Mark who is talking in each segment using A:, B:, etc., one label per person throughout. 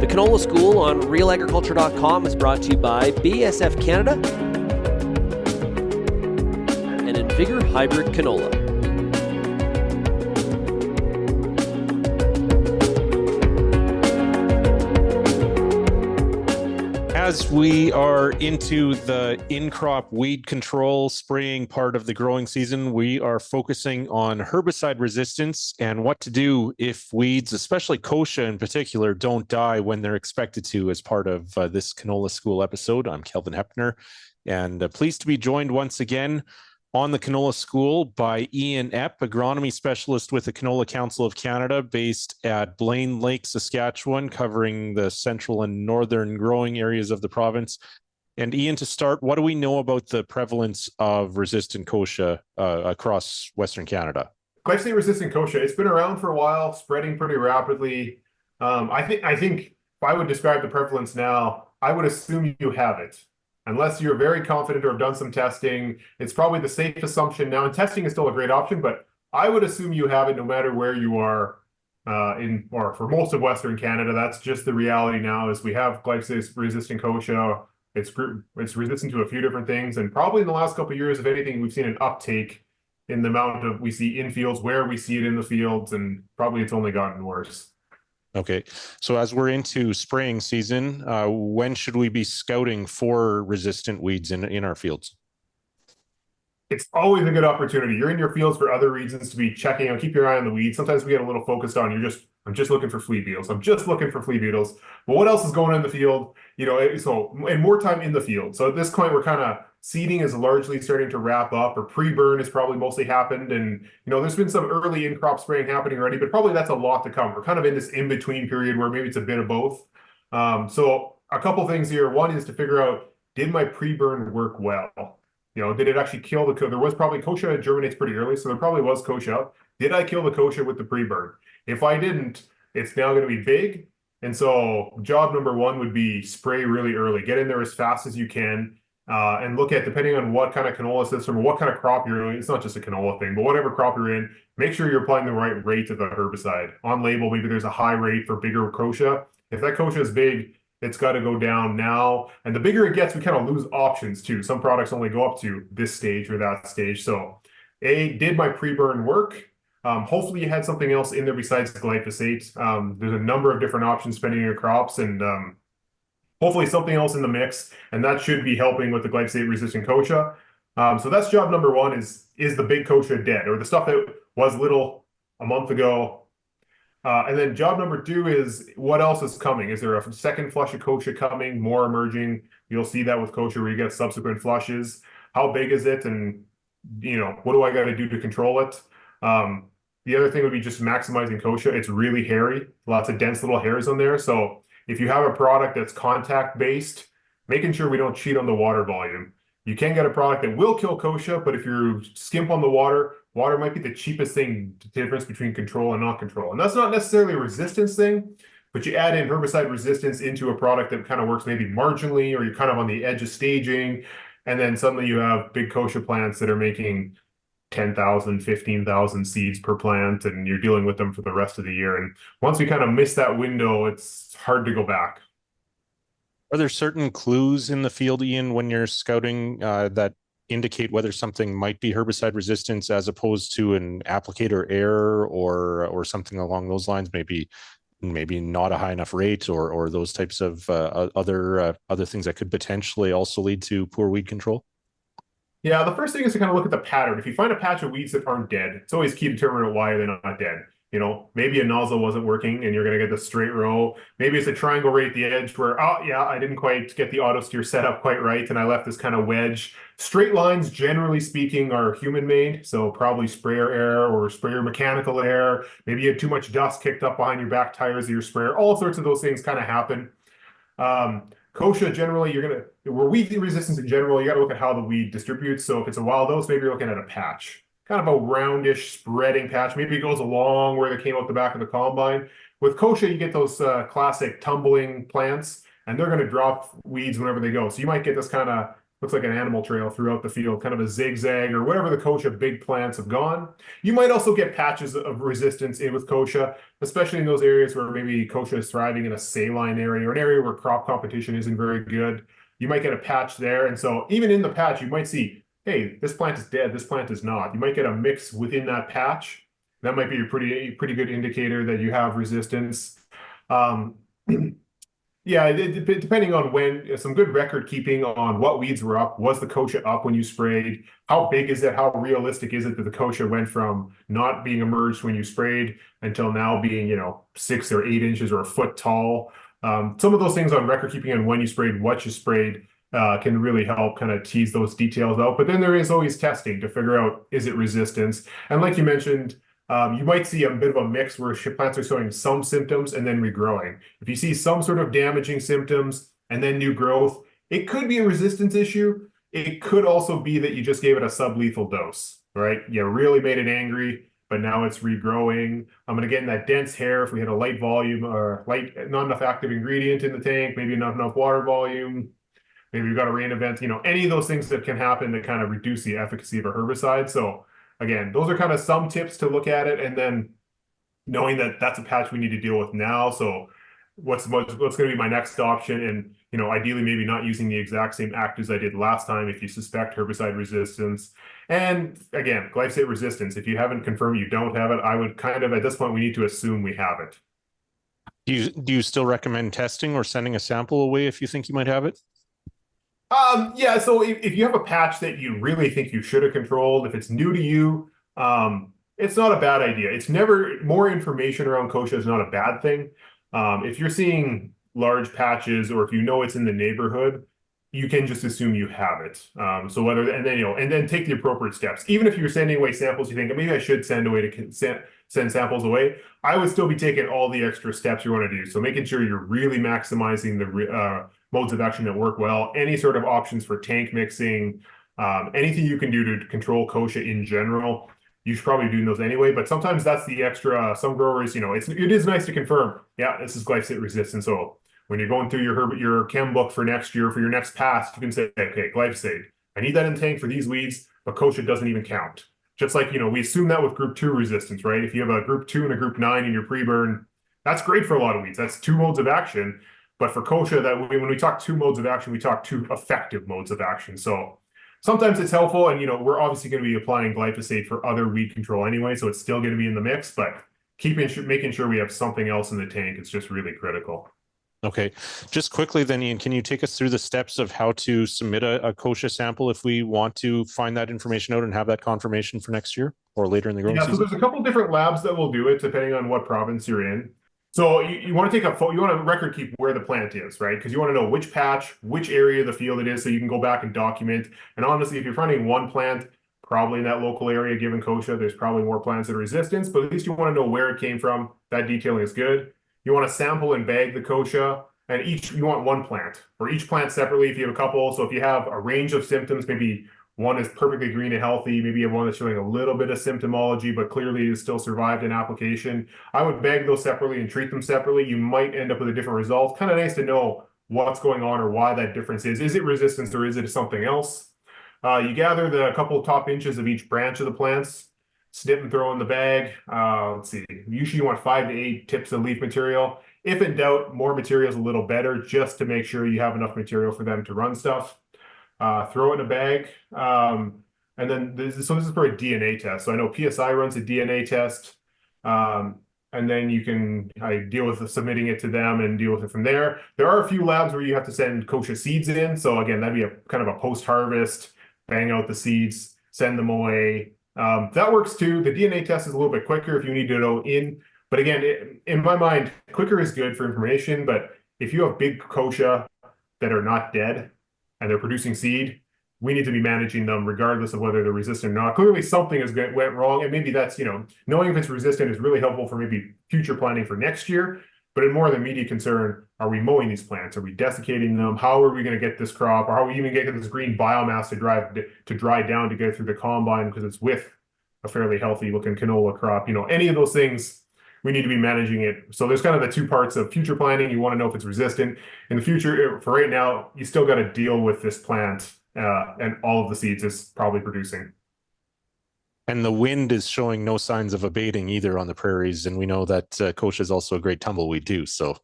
A: The Canola School on RealAgriculture.com is brought to you by BASF Canada and Invigor Hybrid Canola.
B: As we are into the in-crop weed control spraying part of the growing season, we are focusing on herbicide resistance and what to do if weeds, especially kochia in particular, don't die when they're expected to as part of this Canola School episode. I'm Kelvin Hepner, and pleased to be joined once again on the Canola School by Ian Epp, agronomy specialist with the Canola Council of Canada, based at Blaine Lake, Saskatchewan, covering the central and northern growing areas of the province. And Ian, to start, what do we know about the prevalence of resistant kochia across Western Canada?
C: Glyphosate-resistant kochia, it's been around for a while, spreading pretty rapidly. I think if I would describe the prevalence now, I would assume you have it. Unless you're very confident or have done some testing, it's probably the safe assumption now. And testing is still a great option, but I would assume you have it no matter where you are or for most of Western Canada. That's just the reality now is we have glyphosate-resistant kochia. It's resistant to a few different things. And probably in the last couple of years, if anything, we've seen an uptake in the amount of we see in fields, where we see it in the fields, and probably it's only gotten worse.
B: Okay, so as we're into spraying season, when should we be scouting for resistant weeds in our fields?
C: It's always a good opportunity. You're in your fields for other reasons to be checking out. Keep your eye on the weeds. Sometimes we get a little focused on I'm just looking for flea beetles. I'm just looking for flea beetles. But what else is going on in the field? And more time in the field. So at this point, we're kind of seeding is largely starting to wrap up, or pre-burn has probably mostly happened. And, there's been some early in-crop spraying happening already, but probably that's a lot to come. We're kind of in this in-between period where maybe it's a bit of both. So a couple things here. One is to figure out, did my pre-burn work well? Did it actually kill the there was probably kochia germinates pretty early, so there probably was kochia. Did I kill the kochia with the pre-burn? If I didn't, it's now going to be big. And so job number one would be spray really early. Get in there as fast as you can. And look at, depending on what kind of canola system or what kind of crop you're in, it's not just a canola thing, but whatever crop you're in, make sure you're applying the right rate of the herbicide. On label, maybe there's a high rate for bigger kochia. If that kochia is big, it's got to go down now. And the bigger it gets, we kind of lose options too. Some products only go up to this stage or that stage. So did my pre-burn work? Hopefully you had something else in there besides glyphosate. There's a number of different options depending on your crops, and hopefully something else in the mix, and that should be helping with the glyphosate-resistant kochia. So that's job number one is the big kochia dead, or the stuff that was little a month ago? And then job number two is, what else is coming? Is there a second flush of kochia coming, more emerging? You'll see that with kochia where you get subsequent flushes. How big is it? And, what do I got to do to control it? The other thing would be just maximizing kochia. It's really hairy, lots of dense little hairs on there. So if you have a product that's contact-based, making sure we don't cheat on the water volume. You can get a product that will kill kochia, but if you skimp on the water might be the cheapest thing, the difference between control and not control. And that's not necessarily a resistance thing, but you add in herbicide resistance into a product that kind of works maybe marginally, or you're kind of on the edge of staging, and then suddenly you have big kochia plants that are making 10,000, 15,000 seeds per plant, and you're dealing with them for the rest of the year. And once we kind of miss that window, it's hard to go back.
B: Are there certain clues in the field, Ian, when you're scouting that indicate whether something might be herbicide resistance as opposed to an applicator error or something along those lines? Maybe not a high enough rate, or those types of other things that could potentially also lead to poor weed control?
C: Yeah, the first thing is to kind of look at the pattern. If you find a patch of weeds that aren't dead, it's always key to determine why they're not dead. Maybe a nozzle wasn't working and you're going to get the straight row. Maybe it's a triangle right at the edge where, I didn't quite get the auto steer set up quite right, and I left this kind of wedge. Straight lines, generally speaking, are human made. So probably sprayer error or sprayer mechanical error. Maybe you had too much dust kicked up behind your back tires of your sprayer. All sorts of those things kind of happen. Kochia, generally, where weed resistance in general, you got to look at how the weed distributes. So if it's a wild oats, maybe you're looking at a patch. Kind of a roundish spreading patch. Maybe it goes along where they came out the back of the combine. With kochia, you get those classic tumbling plants, and they're going to drop weeds whenever they go. So you might get this kind of looks like an animal trail throughout the field, kind of a zigzag or whatever the kochia big plants have gone. You might also get patches of resistance in with kochia, especially in those areas where maybe kochia is thriving in a saline area or an area where crop competition isn't very good. You might get a patch there. And so even in the patch, you might see, hey, this plant is dead, this plant is not. You might get a mix within that patch. That might be a pretty good indicator that you have resistance. Yeah, depending on when, some good record keeping on what weeds were up. Was the kochia up when you sprayed? How big is it? How realistic is it that the kochia went from not being emerged when you sprayed until now being, 6 or 8 inches or a foot tall? Some of those things on record keeping and when you sprayed, what you sprayed, can really help kind of tease those details out. But then there is always testing to figure out, is it resistance? And like you mentioned, you might see a bit of a mix where plants are showing some symptoms and then regrowing. If you see some sort of damaging symptoms and then new growth, it could be a resistance issue. It could also be that you just gave it a sublethal dose, right? You really made it angry, but now it's regrowing. I'm going to get in that dense hair if we had a light volume or not enough active ingredient in the tank, maybe not enough water volume. Maybe you've got a rain event, any of those things that can happen that kind of reduce the efficacy of a herbicide. So again, those are kind of some tips to look at it, and then knowing that that's a patch we need to deal with now. So what's going to be my next option? And ideally maybe not using the exact same actives I did last time if you suspect herbicide resistance. And again, glyphosate resistance. If you haven't confirmed you don't have it, I would kind of at this point we need to assume we have it.
B: Do you still recommend testing or sending a sample away if you think you might have it?
C: Yeah, so if you have a patch that you really think you should have controlled, if it's new to you, it's not a bad idea. It's never, more information around kochia is not a bad thing. If you're seeing large patches or if it's in the neighborhood, you can just assume you have it. So whether, and then take the appropriate steps. Even if you're sending away samples, you think maybe I should send samples away, I would still be taking all the extra steps you want to do. So making sure you're really maximizing the modes of action that work well, any sort of options for tank mixing, anything you can do to control kochia in general, you should probably be doing those anyway. But sometimes that's the extra, some growers, it is nice to confirm, yeah, this is glyphosate resistant. So when you're going through your chem book for next year, for your next pass, you can say, okay, glyphosate, I need that in the tank for these weeds, but kochia doesn't even count. Just like, we assume that with group 2 resistance, right? If you have a group 2 and a group 9 in your pre-burn, that's great for a lot of weeds. That's 2 modes of action. But for kochia, when we talk 2 modes of action, we talk 2 effective modes of action. So sometimes it's helpful, and we're obviously going to be applying glyphosate for other weed control anyway, so it's still going to be in the mix. But making sure we have something else in the tank is just really critical.
B: Okay, just quickly then, Ian, can you take us through the steps of how to submit a kochia sample if we want to find that information out and have that confirmation for next year or later in the growing season?
C: So there's a couple different labs that will do it depending on what province you're in. So you want to take you want to record keep where the plant is, right? Because you want to know which patch, which area of the field it is, so you can go back and document. And honestly, if you're finding one plant, probably in that local area, given kochia, there's probably more plants that are resistant, but at least you want to know where it came from. That detailing is good. You want to sample and bag the kochia, and you want one plant, or each plant separately if you have a couple. So if you have a range of symptoms, maybe one is perfectly green and healthy, maybe you have one that's showing a little bit of symptomology, but clearly is still survived in application, I would bag those separately and treat them separately. You might end up with a different result. Kind of nice to know what's going on or why that difference is. Is it resistance or is it something else? You gather the couple top inches of each branch of the plants, snip and throw in the bag. Let's see, usually you want 5 to 8 tips of leaf material. If in doubt, more material is a little better, just to make sure you have enough material for them to run stuff. Throw it in a bag. And then this is for a DNA test. So I know PSI runs a DNA test. And then you can deal with submitting it to them and deal with it from there. There are a few labs where you have to send kochia seeds in. So again, that'd be a kind of a post-harvest, bang out the seeds, send them away. That works too. The DNA test is a little bit quicker if you need to know in. But again, in my mind, quicker is good for information. But if you have big kochia that are not dead and they're producing seed, we need to be managing them regardless of whether they're resistant or not. Clearly something went wrong, and maybe that's, knowing if it's resistant is really helpful for maybe future planning for next year. But in more of the immediate concern, are we mowing these plants? Are we desiccating them? How are we going to get this crop? Or how are we even getting this green biomass to dry down to get it through the combine because it's with a fairly healthy looking canola crop? Any of those things, we need to be managing it. So there's kind of the 2 parts of future planning. You want to know if it's resistant. In the future, for right now, you still got to deal with this plant and all of the seeds it's probably producing.
B: And the wind is showing no signs of abating either on the prairies. And we know that kochia is also a great tumbleweed too. So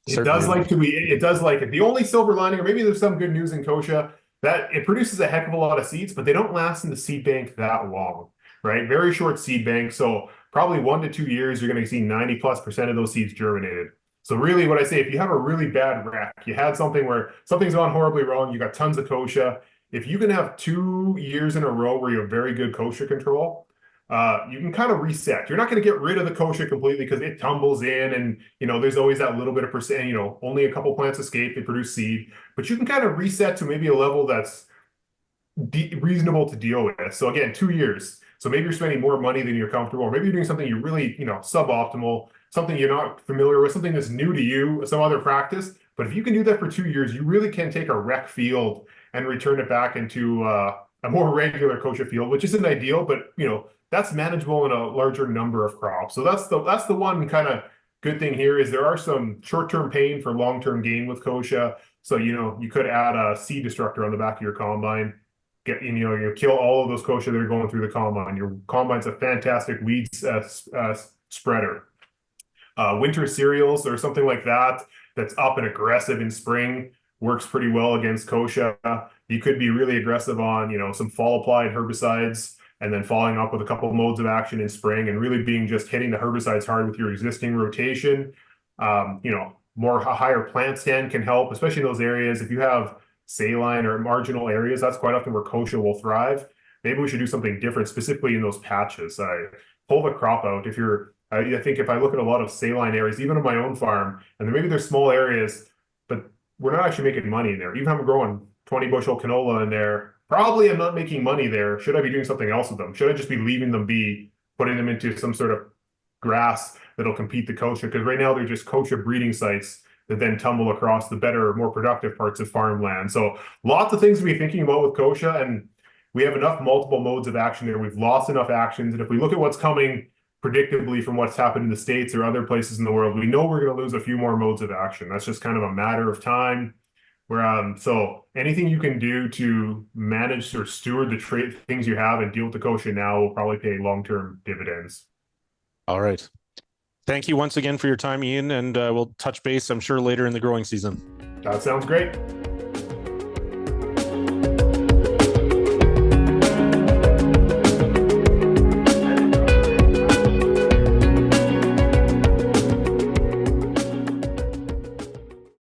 C: It does
B: certainly,
C: like to be. It does like it. The only silver lining, or maybe there's some good news in kochia, that it produces a heck of a lot of seeds, but they don't last in the seed bank that long, right? Very short seed bank. So probably 1 to 2 years, you're going to see 90+% of those seeds germinated. So really what I say, if you have a really bad wreck, you had something where something's gone horribly wrong, you got tons of kochia. If you can have 2 years in a row where you have very good kochia control, you can kind of reset. You're not going to get rid of the kochia completely because it tumbles in, and there's always that little bit of percent. Only a couple plants escape; they produce seed, but you can kind of reset to maybe a level that's reasonable to deal with. So again, 2 years. So maybe you're spending more money than you're comfortable, or maybe you're doing something you're really suboptimal, something you're not familiar with, something that's new to you, some other practice. But if you can do that for 2 years, you really can take a wreck field and return it back into a more regular kochia field, which isn't ideal, but that's manageable in a larger number of crops. So that's the one kind of good thing here is there are some short-term pain for long-term gain with kochia. So you could add a seed destructor on the back of your combine, you kill all of those kochia that are going through the combine. Your combine's a fantastic weed spreader. Winter cereals or something like that that's up and aggressive in spring works pretty well against kochia. You could be really aggressive on some fall applied herbicides, and then following up with a couple of modes of action in spring, and really being just hitting the herbicides hard with your existing rotation. A higher plant stand can help, especially in those areas. If you have saline or marginal areas, that's quite often where kochia will thrive. Maybe we should do something different, specifically in those patches. Pull the crop out. I think if I look at a lot of saline areas, even on my own farm, and maybe there's small areas, but we're not actually making money in there. Even if I'm growing 20 bushel canola in there, probably I'm not making money there. Should I be doing something else with them? Should I just be leaving them be, putting them into some sort of grass that'll compete the kochia? Because right now they're just kochia breeding sites that then tumble across the better, more productive parts of farmland. So lots of things to be thinking about with kochia, and we have enough multiple modes of action there. We've lost enough actions. And if we look at what's coming predictably from what's happened in the States or other places in the world, we know we're going to lose a few more modes of action. That's just kind of a matter of time. So anything you can do to manage or steward the things you have and deal with the kochia now will probably pay long-term dividends.
B: all right. Thank you once again for your time, Ian, and we'll touch base, I'm sure, later in the growing season.
C: That sounds great.